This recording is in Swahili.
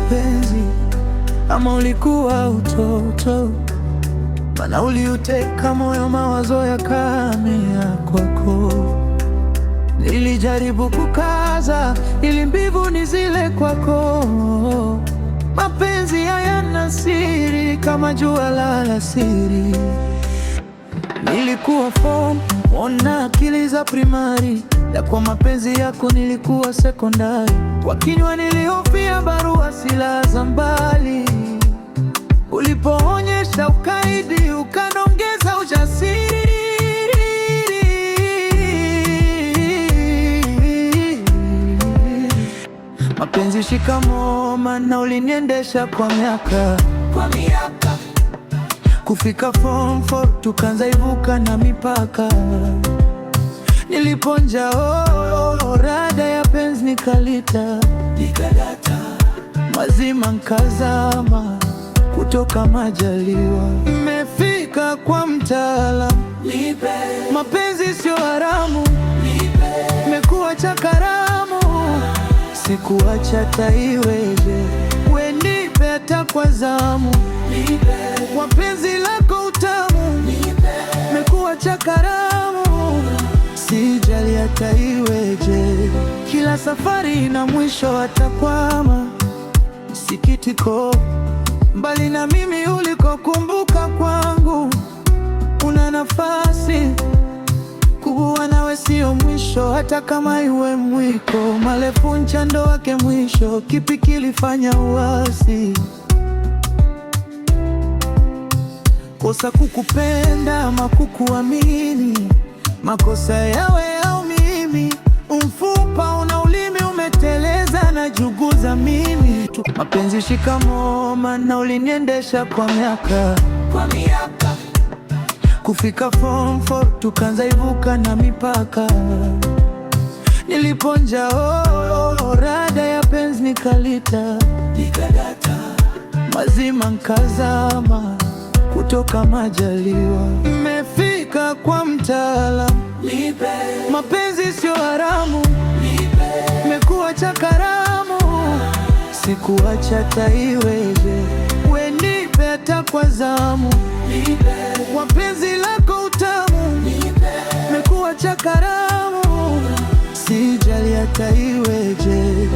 mapenzi ama ulikuwa utoto? Maana uliuteka moyo, mawazo yakamea kwako. Nilijaribu kukaza ili mbivu nizile kwako. Mapenzi hayana siri kama jua la alasiri. Nilikuwa form ona akili za primary, na kwa mapenzi yako nilikuwa sekondari. Kwa kinywa nilihofia barua, silaha za mbali. Ulipoonyesha ukaidi, ukanongeza ujasiri. Mapenzi shikamoo, maana uliniendesha kwa miaka. Kufika form 4 tukaanza ivuka na mipaka. Niliponja rada ya penzi nikadata, mazima nkazama kutoka majaliwa. Nimefika kwa mtaalamu, mapenzi sio haramu, imekuwa cha karamu. Sikuacha taiweje, we nipe hata kwa zamu. Kwa penzi lako utamu, imekuwa cha karamu. Sijali hata iweje, kila safari ina mwisho, atakwama. Sikitiko mbali na mimi ulikokumbuka kwangu. Una nafasi, kuwa nawe sio mwisho, hata kama iwe mwiko. Marefu mchando wake mwisho, kipi kilifanya uasi? Kosa kukupenda ama kukuamini? Makosa yawe au mimi? Mfupa una ulimi, umeteleza na juguza mimi. Mapenzi shikamoo, maana uliniendesha kwa miaka. Kufika form 4 tukaanza ivuka na mipaka. Niliponja rada ya penzi nikadata, mazima nkazama kutoka majaliwa. Nimefika kwa mtaalamu, mapenzi sio haramu, imekuwa cha karamu. Sikuacha taiweje, we nipe hata kwa zamu. Kwa penzi lako utamu, imekuwa cha karamu. Sijali hata iweje.